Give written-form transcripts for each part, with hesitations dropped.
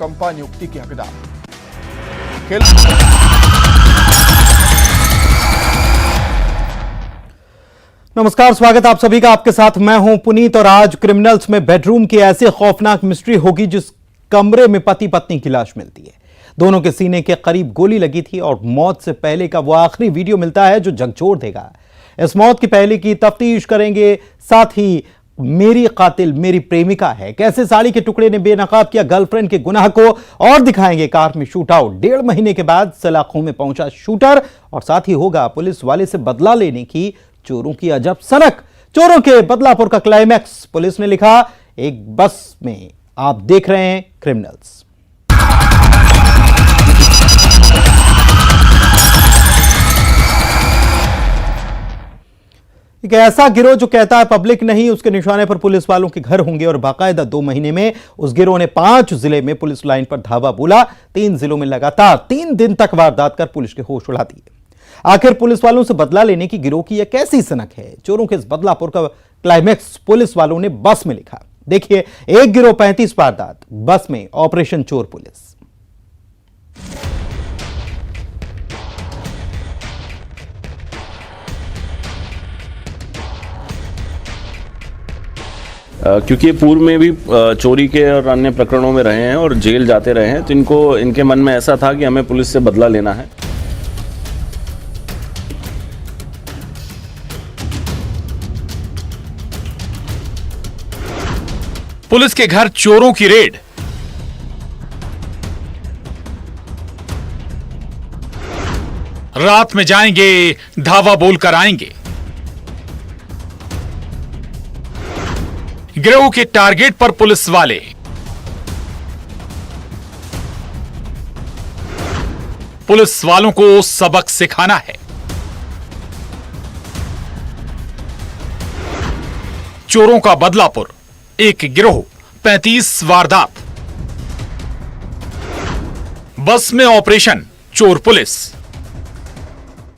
भूकंपा नियुक्ति के हकदार। नमस्कार, स्वागत आप सभी का। आपके साथ मैं हूं पुनीत और आज क्रिमिनल्स में बेडरूम की ऐसी खौफनाक मिस्ट्री होगी जिस कमरे में पति पत्नी की लाश मिलती है। दोनों के सीने के करीब गोली लगी थी और मौत से पहले का वो आखिरी वीडियो मिलता है जो झकझोर देगा। इस मौत की पहले की तफ्तीश करेंगे, साथ ही मेरी कातिल मेरी प्रेमिका है, कैसे साड़ी के टुकड़े ने बेनकाब किया गर्लफ्रेंड के गुनाह को, और दिखाएंगे कार में शूट आउट। 1.5 महीने के बाद सलाखों में पहुंचा शूटर, और साथ ही होगा पुलिस वाले से बदला लेने की चोरों की अजब सनक। चोरों के बदलापुर का क्लाइमैक्स पुलिस ने लिखा एक बस में। आप देख रहे हैं क्रिमिनल्स। एक ऐसा गिरोह जो कहता है पब्लिक नहीं, उसके निशाने पर पुलिस वालों के घर होंगे, और बाकायदा 2 महीने में उस गिरोह ने 5 जिले में पुलिस लाइन पर धावा बोला। 3 जिलों में लगातार 3 दिन तक वारदात कर पुलिस के होश उड़ा दिए। आखिर पुलिस वालों से बदला लेने की गिरोह की यह कैसी सनक है? चोरों के इस बदलापुर का क्लाइमैक्स पुलिस वालों ने बस में लिखा। देखिए, एक गिरोह 35 वारदात, बस में ऑपरेशन चोर पुलिस। क्योंकि ये पूर्व में भी चोरी के और अन्य प्रकरणों में रहे हैं और जेल जाते रहे हैं, तो इनके मन में ऐसा था कि हमें पुलिस से बदला लेना है। पुलिस के घर चोरों की रेड। रात में जाएंगे, धावा बोलकर आएंगे। गिरोह के टारगेट पर पुलिस वाले। पुलिस वालों को सबक सिखाना है। चोरों का बदलापुर, एक गिरोह, 35 वारदात, बस में ऑपरेशन चोर पुलिस।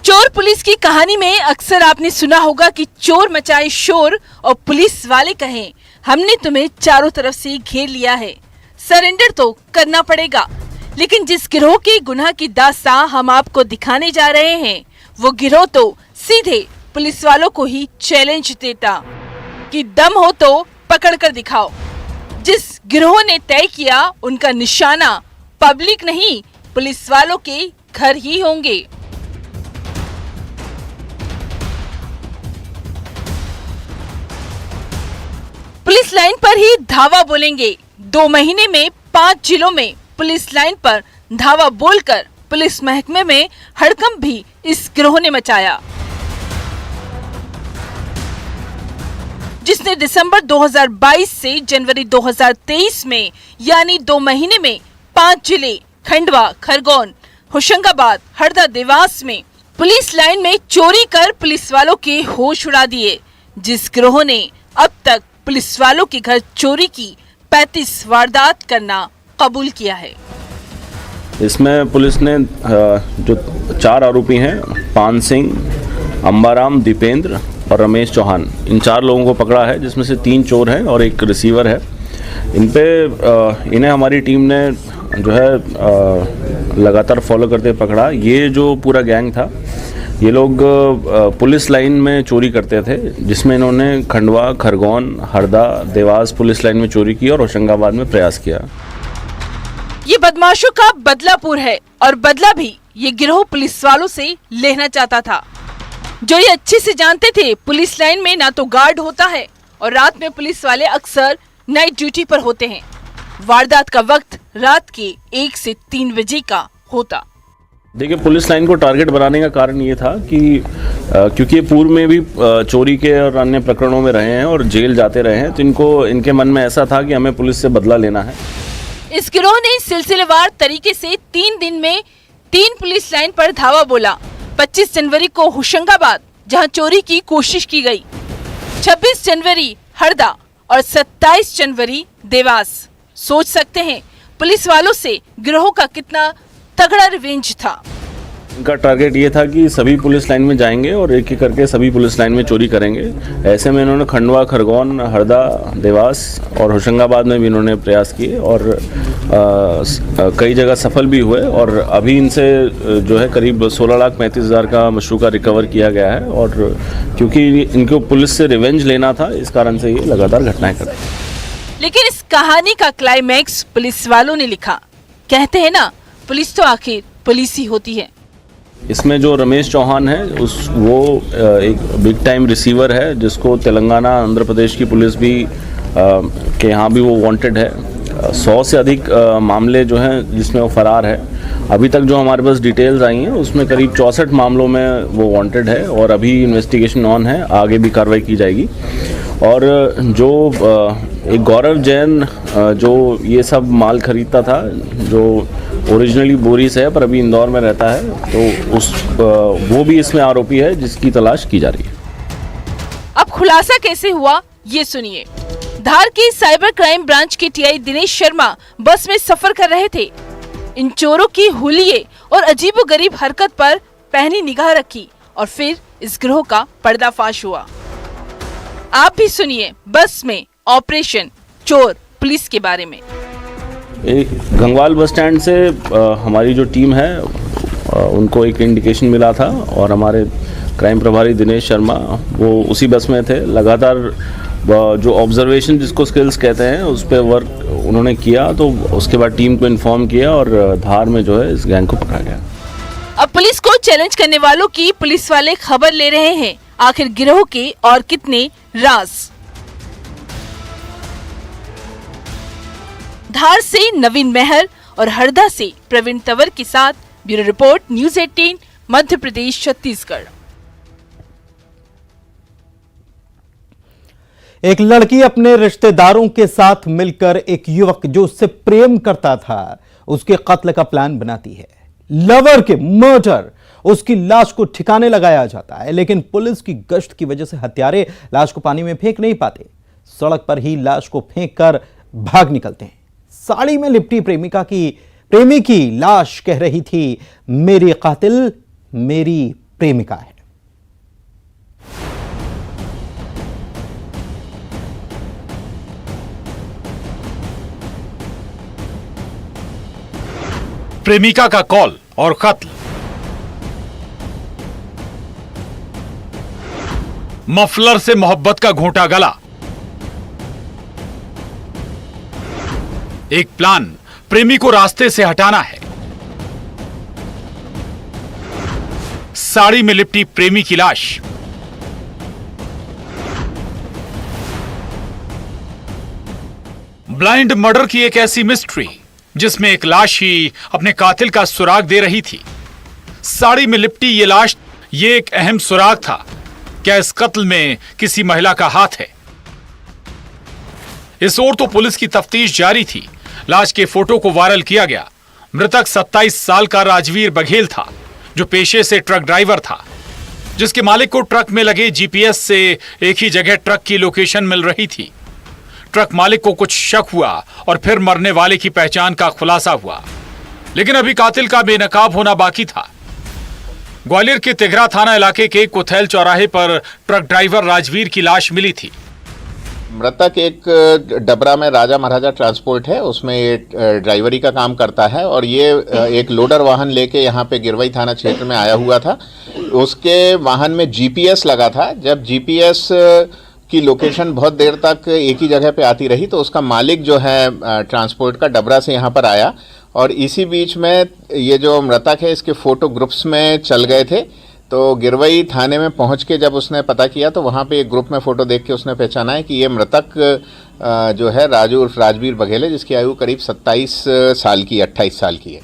चोर पुलिस की कहानी में अक्सर आपने सुना होगा कि चोर मचाए शोर और पुलिस वाले कहें हमने तुम्हें चारों तरफ से घेर लिया है, सरेंडर तो करना पड़ेगा। लेकिन जिस गिरोह के गुनाह की दास्तां हम आपको दिखाने जा रहे हैं, वो गिरोह तो सीधे पुलिस वालों को ही चैलेंज देता कि दम हो तो पकड़ कर दिखाओ। जिस गिरोह ने तय किया उनका निशाना पब्लिक नहीं, पुलिस वालों के घर ही होंगे। पुलिस लाइन पर ही धावा बोलेंगे। 2 महीने में 5 जिलों में पुलिस लाइन पर धावा बोलकर पुलिस महकमे में हड़कंप भी इस गिरोह ने मचाया, जिसने दिसंबर 2022 से जनवरी 2023 में यानी 2 महीने में 5 जिले खंडवा, खरगोन, होशंगाबाद, हरदा, देवास में पुलिस लाइन में चोरी कर पुलिस वालों के होश उड़ा दिए। जिस गिरोह ने अब तक पुलिस वालों के घर चोरी की 35 वारदात करना कबूल किया है। इसमें पुलिस ने जो 4 आरोपी हैं, पान सिंह, अंबाराम, दीपेंद्र और रमेश चौहान, इन 4 लोगों को पकड़ा है, जिसमें से 3 चोर हैं और एक रिसीवर है। इन्हें हमारी टीम ने जो है लगातार फॉलो करते पकड़ा। ये जो पूरा गैंग था, ये लोग पुलिस लाइन में चोरी करते थे, जिसमें इन्होंने खंडवा, खरगोन, हरदा, देवास पुलिस लाइन में चोरी की और होशंगाबाद में प्रयास किया। ये बदमाशों का बदलापुर है और बदला भी ये गिरोह पुलिस वालों से लेना चाहता था, जो ये अच्छे से जानते थे पुलिस लाइन में ना तो गार्ड होता है और रात में पुलिस वाले अक्सर नाइट ड्यूटी पर होते हैं। वारदात का वक्त रात के 1 से 3 बजे का होता। देखिए, पुलिस लाइन को टारगेट बनाने का कारण ये था कि क्योंकि ये पूर्व में भी चोरी के और अन्य प्रकरणों में रहे हैं और जेल जाते रहे हैं, तो इनके मन में ऐसा था कि हमें पुलिस से बदला लेना है। इस गिरोह ने सिलसिलेवार तरीके से 3 दिन में 3 पुलिस लाइन पर धावा बोला। 25 जनवरी को होशंगाबाद, जहां चोरी की कोशिश की गई, 26 जनवरी हरदा और 27 जनवरी देवास। सोच सकते हैं पुलिस वालों से गिरोह का कितना तगड़ा रिवेंज था। इनका टारगेट ये था कि सभी पुलिस लाइन में जाएंगे और एक एक करके सभी पुलिस लाइन में चोरी करेंगे। ऐसे में इन्होंने खंडवा, खरगोन, हरदा, देवास और होशंगाबाद में भी इन्होंने प्रयास किए और कई जगह सफल भी हुए और अभी इनसे जो है करीब 16,35,000 का मशरूका रिकवर किया गया है। और क्योंकि इनको पुलिस से रिवेंज लेना था, इस कारण से ये लगातार घटनाएं कर रहे हैं। लेकिन इस कहानी का क्लाइमैक्स पुलिस वालों ने लिखा। कहते हैं ना, पुलिस तो आखिर पुलिस ही होती है। इसमें जो रमेश चौहान है वो एक बिग टाइम रिसीवर है, जिसको तेलंगाना, आंध्र प्रदेश की पुलिस भी के यहाँ भी वो वांटेड है। 100 से अधिक मामले जो हैं जिसमें वो फरार है। अभी तक जो हमारे पास डिटेल्स आई हैं उसमें करीब 64 मामलों में वो वांटेड है और अभी इन्वेस्टिगेशन ऑन है, आगे भी कार्रवाई की जाएगी। और जो एक गौरव जैन जो ये सब माल खरीदता था, जो ओरिजिनली बोरी से है पर अभी इंदौर में रहता है, तो वो भी इसमें आरोपी है जिसकी तलाश की जा रही है। अब खुलासा कैसे हुआ ये सुनिए। धार के साइबर क्राइम ब्रांच के टीआई दिनेश शर्मा बस में सफर कर रहे थे। इन चोरों की हुलिये और अजीबोगरीब हरकत पर पहनी निगाह रखी और फिर इस गिरोह का पर्दाफाश हुआ। आप भी सुनिए बस में ऑपरेशन चोर पुलिस के बारे में। एक गंगवाल बस स्टैंड से हमारी जो टीम है उनको एक इंडिकेशन मिला था और हमारे क्राइम प्रभारी दिनेश शर्मा वो उसी बस में थे। लगातार जो ऑब्जर्वेशन जिसको स्किल्स कहते हैं उस पर वर्क उन्होंने किया, तो उसके बाद टीम को इन्फॉर्म किया और धार में जो है इस गैंग को पकड़ा गया। अब पुलिस को चैलेंज करने वालों की पुलिस वाले खबर ले रहे हैं। आखिर गिरोह के और कितने राज। धार से नवीन मेहर और हरदा से प्रवीण तंवर के साथ bureau report, news 18, Madhya Pradesh, Chhattisgarh. एक लड़की अपने रिश्तेदारों के साथ मिलकर एक युवक जो उससे प्रेम करता था उसके कत्ल का प्लान बनाती है। लवर के मर्डर, उसकी लाश को ठिकाने लगाया जाता है, लेकिन पुलिस की गश्त की वजह से हत्यारे लाश को पानी में फेंक नहीं पाते। सड़क पर ही लाश को फेंक कर भाग निकलते हैं। साड़ी में लिपटी प्रेमी की लाश कह रही थी, मेरी कातिल मेरी प्रेमिका है। प्रेमिका का कॉल और कत्ल। मफलर से मोहब्बत का घोंटा गला। एक प्लान, प्रेमी को रास्ते से हटाना है। साड़ी में लिपटी प्रेमी की लाश। ब्लाइंड मर्डर की एक ऐसी मिस्ट्री जिसमें एक लाश ही अपने कातिल का सुराग दे रही थी। साड़ी में लिपटी ये लाश, ये एक अहम सुराग था। क्या इस कत्ल में किसी महिला का हाथ है? इस ओर तो पुलिस की तफ्तीश जारी थी। लाश के फोटो को वायरल किया गया। मृतक 27 साल का राजवीर बघेल था, जो पेशे से ट्रक ड्राइवर था, जिसके मालिक को ट्रक में लगे जीपीएस से एक ही जगह ट्रक की लोकेशन मिल रही थी। ट्रक मालिक को कुछ शक हुआ और फिर मरने वाले की पहचान का खुलासा हुआ, लेकिन अभी कातिल का बेनकाब होना बाकी था। ग्वालियर के तिघरा थाना इलाके के कुथैल चौराहे पर ट्रक ड्राइवर राजवीर की लाश मिली थी। मृतक एक डबरा में राजा महाराजा ट्रांसपोर्ट है, उसमें ये ड्राइवरी का काम करता है और ये एक लोडर वाहन लेके यहाँ पे गिरवई थाना क्षेत्र में आया हुआ था। उसके वाहन में जीपीएस लगा था। जब जीपीएस की लोकेशन बहुत देर तक एक ही जगह पे आती रही तो उसका मालिक जो है ट्रांसपोर्ट का डबरा से यहाँ पर आया और इसी बीच में ये जो मृतक है इसके फोटो ग्रुप्स में चल गए थे। तो गिरवई थाने में पहुंच के जब उसने पता किया तो वहाँ पे एक ग्रुप में फ़ोटो देख के उसने पहचाना है कि ये मृतक जो है राजू उर्फ राजवीर बघेल है, जिसकी आयु करीब 27 साल की 28 साल की है।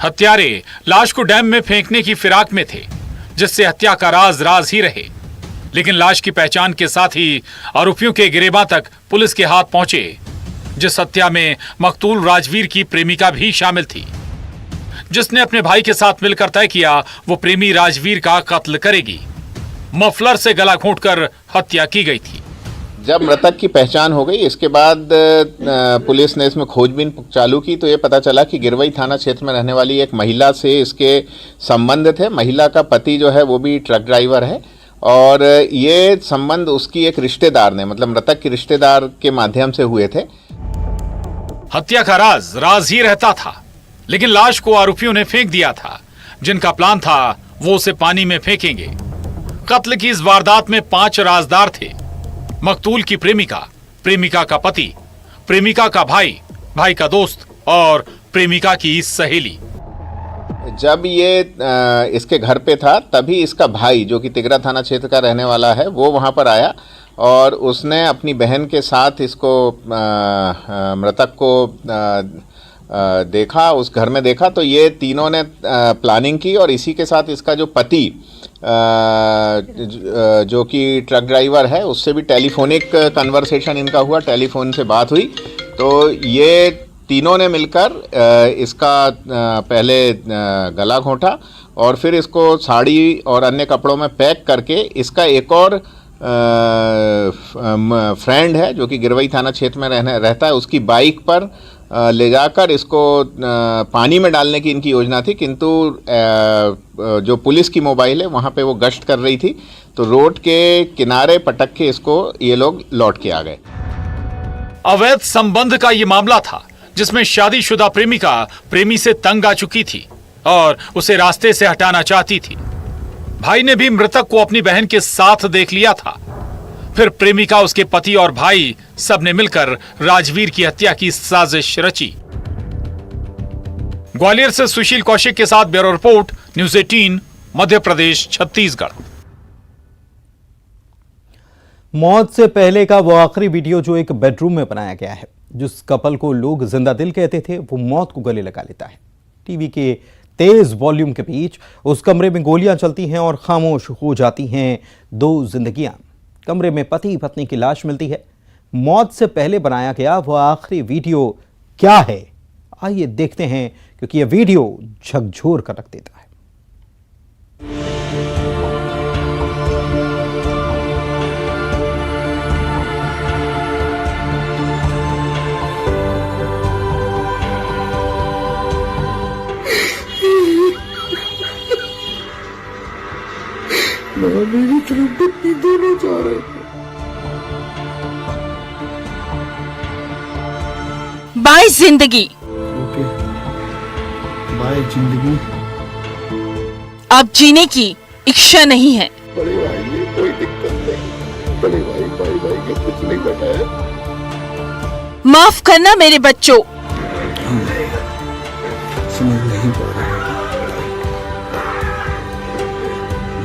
हत्यारे लाश को डैम में फेंकने की फिराक में थे, जिससे हत्या का राज ही रहे। लेकिन लाश की पहचान के साथ ही आरोपियों के गिरेबां तक पुलिस के हाथ पहुंचे, जिस हत्या में मकतूल राजवीर की प्रेमिका भी शामिल थी, जिसने अपने भाई के साथ मिलकर तय किया वो प्रेमी राजवीर का कत्ल करेगी। मफलर से गला घोंटकर हत्या की गई थी। जब मृतक की पहचान हो गई, इसके बाद पुलिस ने इसमें खोजबीन चालू की तो ये पता चला कि गिरवई थाना क्षेत्र में रहने वाली एक महिला से इसके संबंध थे। महिला का पति जो है वो भी ट्रक ड्राइवर है और ये संबंध उसकी एक रिश्तेदार ने, मतलब मृतक के रिश्तेदार के माध्यम से हुए थे। हत्या का राज ही रहता था, लेकिन लाश को आरोपियों ने फेंक दिया था। जिनका प्लान था वो उसे पानी में फेंकेंगे। कत्ल की इस वारदात में 5 राजदार थे। मकतूल की प्रेमिका, प्रेमिका का पति, प्रेमिका का भाई, भाई का दोस्त और प्रेमिका की सहेली। जब ये इसके घर पे था तभी इसका भाई, जो कि तिगरा थाना क्षेत्र का रहने वाला है, वो वहाँ पर आया और उसने अपनी बहन के साथ इसको मृतक को देखा, उस घर में देखा। तो ये तीनों ने प्लानिंग की और इसी के साथ इसका जो पति जो कि ट्रक ड्राइवर है, उससे भी टेलीफोनिक कन्वर्सेशन इनका हुआ, टेलीफोन से बात हुई। तो ये तीनों ने मिलकर इसका पहले गला घोंटा और फिर इसको साड़ी और अन्य कपड़ों में पैक करके इसका एक और फ्रेंड है जो कि गिरवई थाना क्षेत्र में रहता है, उसकी बाइक पर ले जाकर इसको पानी में डालने की इनकी योजना थी। किंतु जो पुलिस की मोबाइल है वहाँ पे वो गश्त कर रही थी, तो रोड के किनारे पटक के इसको ये लोग लौट के आ गए। अवैध संबंध का ये मामला था जिसमें शादीशुदा प्रेमिका प्रेमी से तंग आ चुकी थी और उसे रास्ते से हटाना चाहती थी। भाई ने भी मृतक को अपनी बहन के साथ देख लिया था। फिर प्रेमिका, उसके पति और भाई सब ने मिलकर राजवीर की हत्या की साजिश रची। ग्वालियर से सुशील कौशिक के साथ bureau report, news 18, Madhya Pradesh, Chhattisgarh. मौत से पहले का वो आखिरी वीडियो जो एक बेडरूम में बनाया गया है, जिस कपल को लोग जिंदा दिल कहते थे, वो मौत को गले लगा लेता है। टीवी के तेज वॉल्यूम के बीच उस कमरे में गोलियां चलती हैं और खामोश हो जाती हैं 2 जिंदगियां। कमरे में पति पत्नी की लाश मिलती है। मौत से पहले बनाया गया वो आखिरी वीडियो क्या है, आइए देखते हैं, क्योंकि यह वीडियो झकझोर कर रख देता है। मेरी तरफ पत्नी दोनों जा रहे हैं। बाय जिंदगी। ओके, बाय जिंदगी। अब जीने की इच्छा नहीं है। बड़े भाई ने कोई दिक्कत नहीं, बड़े भाई भाई भाई के कुछ नहीं बताया। माफ करना मेरे बच्चों। समझ नहीं पा रहा है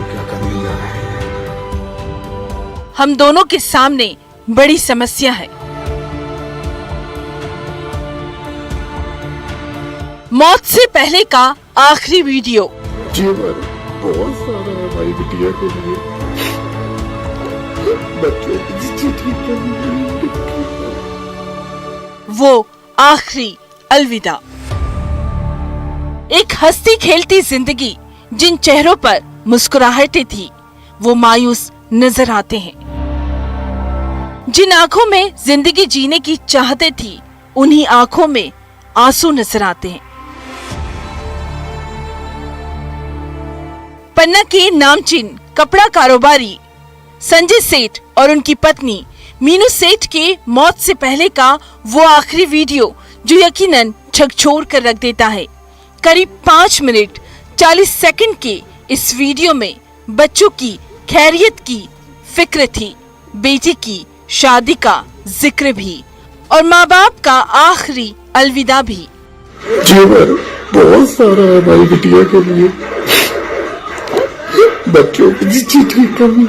क्या करने जा रहे हैं। हम दोनों के सामने बड़ी समस्या है। मौत से पहले का आखिरी वीडियो। जीवन बहुत सारा है भाई बिटिया के लिए, बच्चों की चिट्ठी करनी। वो आखिरी अलविदा। एक हंसती खेलती जिंदगी, जिन चेहरों पर मुस्कुराहटें थी, वो मायूस नजर आते हैं। जिन आंखों में जिंदगी जीने की चाहते थी, उन्हीं आंखों में आंसू नजर आते हैं। पन्ना के नामचीन कपड़ा कारोबारी संजय सेठ और उनकी पत्नी मीनू सेठ के मौत से पहले का वो आखिरी वीडियो जो यकीनन झकझोर कर रख देता है। करीब 5 मिनट 40 सेकंड के इस वीडियो में बच्चों की खैरियत की फिक्र थी, बेटी की शादी का जिक्र भी और माँ बाप का आखिरी अलविदा भी। जीवन बहुत सारा है भाई बिटिया के लिए, बच्चों की चिट्ठी करनी।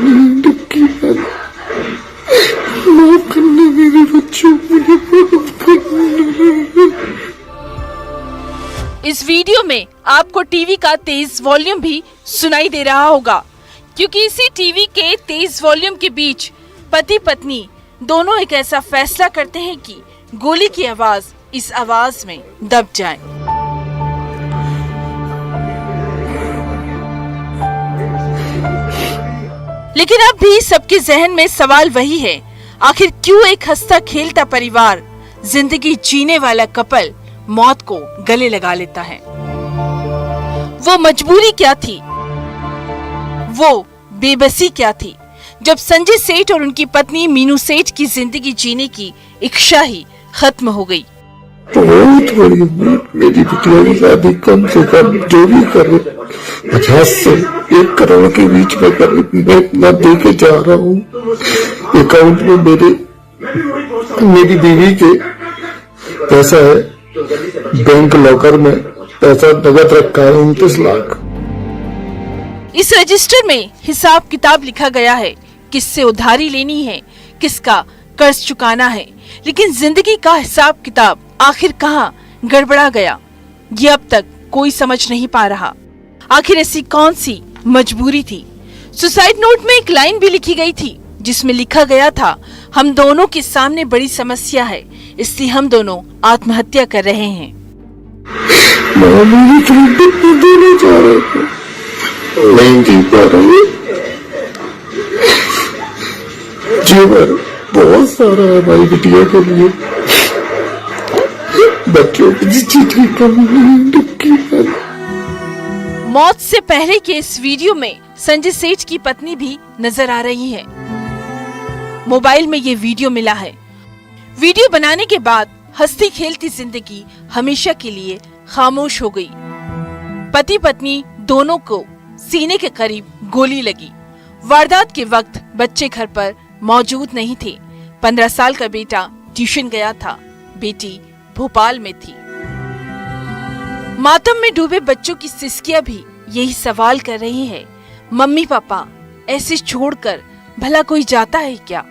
माफ करना मेरे बच्चों, मुझे माफ करना। इस वीडियो में आपको टीवी का तेज वॉल्यूम भी सुनाई दे रहा होगा, क्योंकि इसी टीवी के तेज वॉल्यूम के बीच पति पत्नी दोनों एक ऐसा फैसला करते हैं कि गोली की आवाज इस आवाज में दब जाए। लेकिन अब भी सबके जहन में सवाल वही है, आखिर क्यों एक हंसता खेलता परिवार, जिंदगी जीने वाला कपल मौत को गले लगा लेता है? वो मजबूरी क्या थी, वो बेबसी क्या थी, जब संजय सेठ और उनकी पत्नी मीनू सेठ की जिंदगी जीने की इच्छा ही खत्म हो गई? बहुत बड़ी उम्र, मेरी बिटिया की शादी कम से कम जो भी करे 50 से 1 करोड़ के बीच में करे। मैं इतना दे के जा रहा हूँ अकाउंट में मेरी बीवी के पैसा है, बैंक लॉकर में पैसा नगद रखा है 29 लाख। इस रजिस्टर में हिसाब किताब लिखा गया है, किससे उधारी लेनी है, किसका कर्ज चुकाना है, लेकिन जिंदगी का हिसाब किताब आखिर कहाँ गड़बड़ा गया, ये अब तक कोई समझ नहीं पा रहा। आखिर ऐसी कौन सी मजबूरी थी? सुसाइड नोट में एक लाइन भी लिखी गई थी जिसमें लिखा गया था, हम दोनों के सामने बड़ी समस्या है, इसलिए हम दोनों आत्महत्या कर रहे हैं। देना चाह रहे थे, नहीं जी पा रहे। जीवन बहुत सारा है हमारी बिटिया के लिए, बच्चों की चीज की कमी है। मौत से पहले के इस वीडियो में संजय सेठ की पत्नी भी नजर आ रही है। मोबाइल में ये वीडियो मिला है। वीडियो बनाने के बाद हंसती खेलती जिंदगी हमेशा के लिए खामोश हो गई। पति पत्नी दोनों को सीने के करीब गोली लगी। वारदात के वक्त बच्चे घर पर मौजूद नहीं थे। 15 साल का बेटा ट्यूशन गया था, बेटी भोपाल में थी। मातम में डूबे बच्चों की सिसकियां भी यही सवाल कर रही है, मम्मी पापा ऐसे छोड़कर भला कोई जाता है क्या?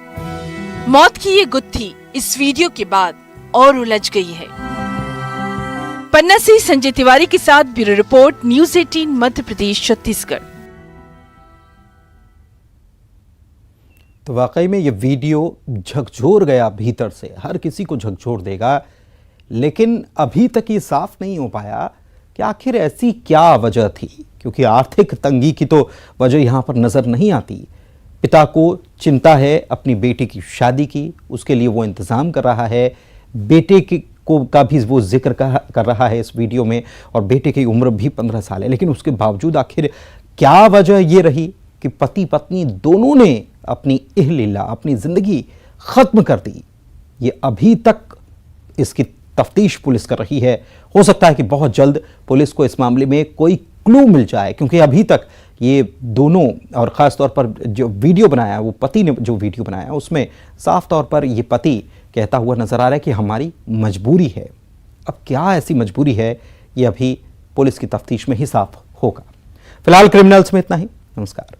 मौत की ये गुत्थी इस वीडियो के बाद और उलझ गई है। पन्ना से संजय तिवारी के साथ bureau report, news 18 Madhya Pradesh Chhattisgarh. तो वाकई में ये वीडियो झकझोर गया भीतर से, हर किसी को झकझोर देगा, लेकिन अभी तक ये साफ नहीं हो पाया कि आखिर ऐसी क्या वजह थी, क्योंकि आर्थिक तंगी की तो वजह यहाँ पर नजर नहीं आती। पिता को चिंता है अपनी बेटी की शादी की, उसके लिए वो इंतजाम कर रहा है, बेटे का भी वो जिक्र कर रहा है इस वीडियो में, और बेटे की उम्र भी 15 साल है। लेकिन उसके बावजूद आखिर क्या वजह ये रही कि पति पत्नी दोनों ने अपनी इहलीला, अपनी जिंदगी खत्म कर दी, ये अभी तक इसकी तफ्तीश पुलिस कर रही है। हो सकता है कि बहुत जल्द पुलिस को इस मामले में कोई क्लू मिल जाए, क्योंकि अभी तक ये दोनों, और ख़ास तौर पर जो वीडियो बनाया, वो पति ने जो वीडियो बनाया, उसमें साफ तौर पर ये पति कहता हुआ नजर आ रहा है कि हमारी मजबूरी है। अब क्या ऐसी मजबूरी है, ये अभी पुलिस की तफ्तीश में ही साफ होगा। फिलहाल क्रिमिनल्स में इतना ही। नमस्कार।